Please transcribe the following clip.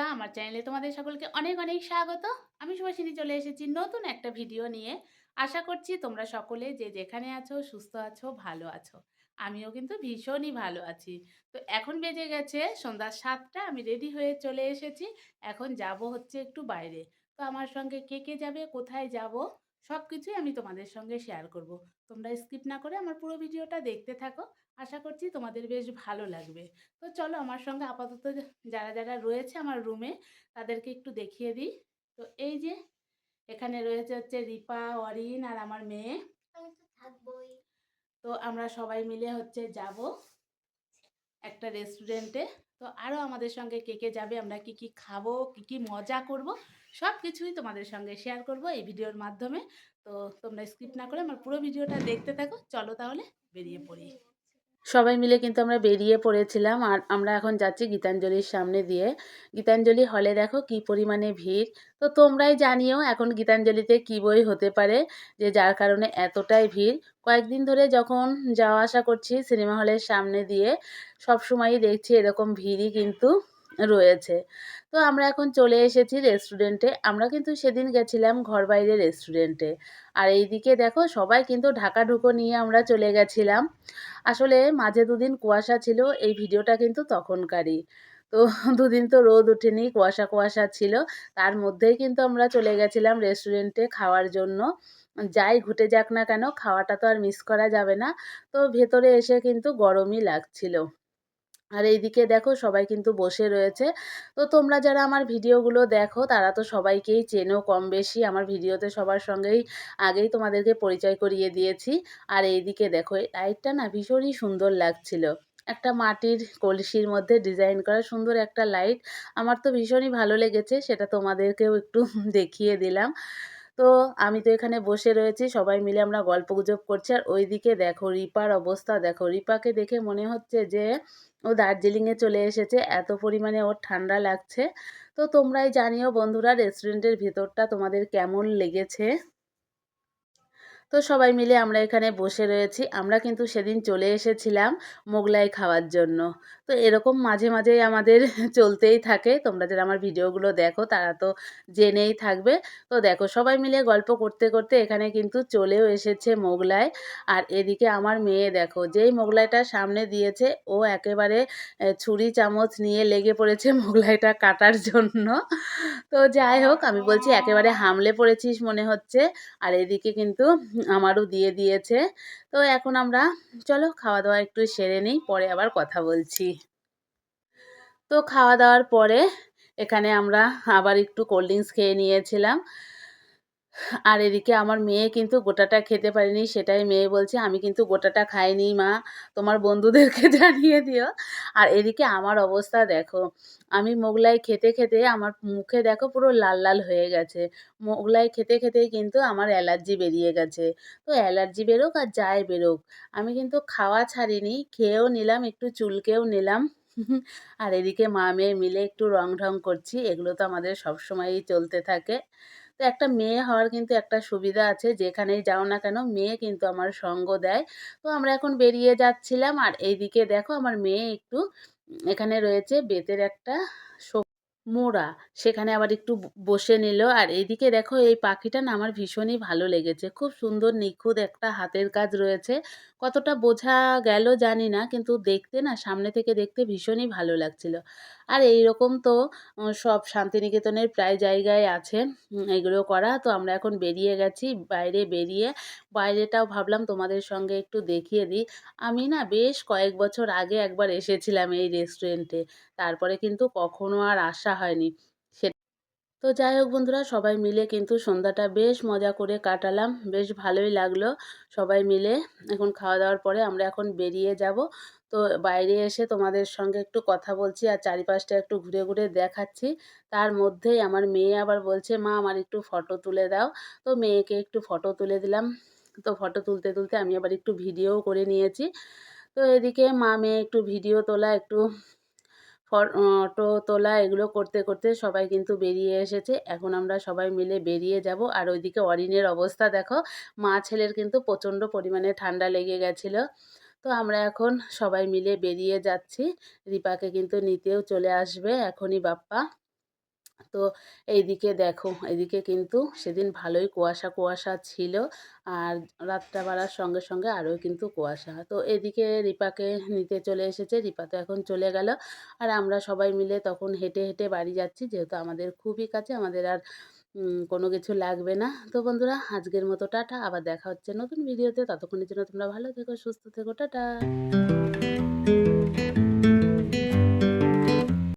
বন্ধুরা, আমার চ্যানেলে তোমাদের সকলকে অনেক অনেক স্বাগত। আমি সুভাষিনী চলে এসেছি নতুন একটা ভিডিও নিয়ে। আশা করছি তোমরা সকলে যে যেখানে আছো সুস্থ আছো, ভালো আছো। আমিও কিন্তু ভীষণই ভালো আছি। তো এখন বেজে গেছে সন্ধ্যা ৭টা, আমি রেডি হয়ে চলে এসেছি। এখন যাব হচ্ছে একটু বাইরে। তো আমার সঙ্গে কে কে যাবে, কোথায় যাব, সব কিছুই আমি তোমাদের সঙ্গে শেয়ার করব। তোমরা স্কিপ না করে আমার পুরো ভিডিওটা দেখতে থাকো। আশা করছি তোমাদের বেশ ভালো লাগবে। তো চলো আমার সঙ্গে আপাতত যারা যারা রয়েছে আমার রুমে তাদেরকে একটু দেখিয়ে দিই। তো এই যে এখানে রয়েছে হচ্ছে রিপা, অরিন আর আমার মেয়ে। আমি তো থাকবোই। তো আমরা সবাই মিলে হচ্ছে যাব একটা রেস্টুরেন্টে। তো আরও আমাদের সঙ্গে কে কে যাবে, আমরা কি কি খাবো, কি কি মজা করব, সব কিছুই তোমাদের সঙ্গে শেয়ার করব এই ভিডিওর মাধ্যমে। তো তোমরা স্কিপ না করে আমার পুরো ভিডিওটা দেখতে থাকো। চলো তাহলে বেরিয়ে পড়ি। সবাই মিলে কিন্তু আমরা বেরিয়ে পড়েছিলাম আর আমরা এখন যাচ্ছি গীতাঞ্জলির সামনে দিয়ে। গীতাঞ্জলি হলে দেখো কি পরিমাণে ভিড়। তো তোমরাই জানিও এখন গীতাঞ্জলিতে কী বই হতে পারে যে যার কারণে এতটাই ভিড়। কয়েকদিন ধরে যখন যাওয়া আসা করছি সিনেমা হলের সামনে দিয়ে, সব সময়ই দেখছি এরকম ভিড়ই কিন্তু রয়েছে। তো আমরা এখন চলে এসেছি রেস্টুরেন্টে। আমরা কিন্তু সেদিন গেছিলাম ঘর বাইরে রেস্টুরেন্টে। আর এইদিকে দেখো সবাই কিন্তু ঢাকাঢুকো নিয়ে আমরা চলে গেছিলাম। আসলে মাঝে দুদিন কুয়াশা ছিল, এই ভিডিওটা কিন্তু তখনকারই। তো দুদিন তো রোদ ওঠেনি, কুয়াশা কুয়াশা ছিল। তার মধ্যেই কিন্তু আমরা চলে গেছিলাম রেস্টুরেন্টে খাওয়ার জন্য। যাই ঘটে যাক না কেন, খাওয়াটা তো আর মিস করা যাবে না। তো ভেতরে এসে কিন্তু গরমই লাগছিল। আর এইদিকে দেখো সবাই কিন্তু বসে রয়েছে। তো তোমরা যারা আমার ভিডিওগুলো দেখো তারা তো সবাইকেই চেনো কম বেশি, আমার ভিডিওতে সবার সঙ্গেই আগেই তোমাদেরকে পরিচয় করিয়ে দিয়েছি। আর এইদিকে দেখো এই লাইটটা না ভীষণই সুন্দর লাগছিল। একটা মাটির কলসির মধ্যে ডিজাইন করা সুন্দর একটা লাইট। আমার তো ভীষণই ভালো লেগেছে, সেটা তোমাদেরকেও একটু দেখিয়ে দিলাম। তো আমি তো এখানে বসে রয়েছি, সবাই মিলে আমরা গল্পগুজব করছি। আর ওইদিকে দেখো রিপার অবস্থা দেখো, রিপাকে দেখে মনে হচ্ছে যে ও দার্জিলিংয়ে চলে এসেছে, এত পরিমাণে ওর ঠান্ডা লাগছে। তো তোমরাই জানিও বন্ধুরা রেস্টুরেন্টের ভেতরটা তোমাদের কেমন লেগেছে। তো সবাই মিলে আমরা এখানে বসে রয়েছি। আমরা কিন্তু সেদিন চলে এসেছিলাম মোগলাই খাওয়ার জন্য। তো এরকম মাঝে মাঝেই আমাদের চলতেই থাকে। তোমরা যারা আমার ভিডিওগুলো দেখো তারা তো জেনেই থাকবে। তো দেখো সবাই মিলে গল্প করতে করতে এখানে কিন্তু চলেও এসেছে মোগলাই। আর এদিকে আমার মেয়ে দেখো যেই মোগলাইটা সামনে দিয়েছে ও একেবারে ছুরি চামচ নিয়ে লেগে পড়েছে মোগলাইটা কাটার জন্য। তো যাই হোক আমি বলছি একেবারে হামলে পড়েছিস মনে হচ্ছে। আর এদিকে কিন্তু আমারও দিয়ে দিয়েছে। তো এখন আমরা চলো খাওয়া দাওয়া একটু সেরে নিই, পরে আবার কথা বলছি। তো খাওয়া দাওয়ার পরে এখানে আমরা আবার একটু কোল্ড ড্রিঙ্কস খেয়ে নিয়েছিলাম। আর এদিকে আমার মেয়ে কিন্তু গোটাটা খেতে পারেনি, সেটাই মেয়ে বলছে আমি কিন্তু গোটাটা খাইনি মা, তোমার বন্ধুদেরকে জানিয়ে দিও। আর এদিকে আমার অবস্থা দেখো, আমি মোগলাই খেতে খেতে আমার মুখে দেখো পুরো লাল লাল হয়ে গেছে। মোগলাই খেতে খেতেই কিন্তু আমার অ্যালার্জি বেরিয়ে গেছে। তো অ্যালার্জি বেরোক আর যাই বেরোক, আমি কিন্তু খাওয়া ছাড়িনি, খেয়েও নিলাম, একটু চুলকেও নিলাম। আর এদিকে মা মেয়ে মিলে একটু রং ঢং করছি, এগুলো তো আমাদের সবসময়ই চলতে থাকে। তো একটা মেয়ে হওয়ার কিন্তু একটা সুবিধা আছে, যেখানেই যাও না কেন মেয়ে কিন্তু আমার সঙ্গ দেয়। তো আমরা এখন বেরিয়ে যাচ্ছিলাম আর এইদিকে দেখো আমার মেয়ে একটু এখানে রয়েছে বেতের একটা মোড়া, সেখানে আবার একটু বসে নিল। আর এইদিকে দেখো এই পাখিটা না আমার ভীষণই ভালো লেগেছে, খুব সুন্দর নিখুঁত একটা হাতের কাজ রয়েছে। কতটা বোঝা গেল জানি না, কিন্তু দেখতে না সামনে থেকে দেখতে ভীষণই ভালো লাগছিল। আর এই রকম তো সব শান্তিনিকেতনের প্রায় জায়গায় আছে এগুলো করা। তো আমরা এখন বেরিয়ে গেছি, বাইরে বেরিয়ে বাইরেটাও ভাবলাম তোমাদের সঙ্গে একটু দেখিয়ে দিই। আমি না বেশ কয়েক বছর আগে একবার এসেছিলাম এই রেস্টুরেন্টে, তারপরে কিন্তু কখনো আর আসা হয়নি। সে তো যাই হোক বন্ধুরা, সবাই মিলে কিন্তু সন্ধ্যাটা বেশ মজা করে কাটালাম, বেশ ভালোই লাগলো সবাই মিলে। এখন খাওয়া দাওয়ার পরে আমরা এখন বেরিয়ে যাব। তো বাইরে এসে তোমাদের সঙ্গে একটু কথা বলছি আর চারিপাশটা একটু ঘুরে ঘুরে দেখাচ্ছি। তার মধ্যেই আমার মেয়ে আবার বলছে মা আমার একটু ফটো তুলে দাও। তো মেয়েকে একটু ফটো তুলে দিলাম। তো ফটো তুলতে তুলতে আমি আবার একটু ভিডিও করে নিয়েছি। তো এদিকে মা মেয়ে একটু ভিডিও তোলা, একটু ফটো তোলা এগুলো করতে করতে সবাই কিন্তু বেরিয়ে এসেছে। এখন আমরা সবাই মিলে বেরিয়ে যাব। আর ওইদিকে অরিনের অবস্থা দেখো, মা ছেলের কিন্তু প্রচণ্ড পরিমাণে ঠান্ডা লেগে গেছিলো। তো আমরা এখন সবাই মিলে বেরিয়ে যাচ্ছি। রিপাকে কিন্তু নিতেও চলে আসবে এখনই বাপ্পা। তো এইদিকে দেখো, এদিকে কিন্তু সেদিন ভালোই কুয়াশা, কুয়াশা ছিল। আর রাতটা বাড়ার সঙ্গে, সঙ্গে আরও কিন্তু কুয়াশা। তো এদিকে রিপাকে নিতে চলে এসেছে। রিপা তো এখন চলে গেল। আর আমরা সবাই মিলে তখন হেঁটে, হেঁটে বাড়ি যাচ্ছি। যেহেতু আমাদের খুবই কাছে, আমাদের আর কোনো কিছু লাগবে না। তো বন্ধুরা, আজকের মতো টাটা। আবার দেখা হচ্ছে নতুন ভিডিওতে। ততক্ষণের জন্য তোমরা ভালো থেকো, সুস্থ থেকো। টাটা।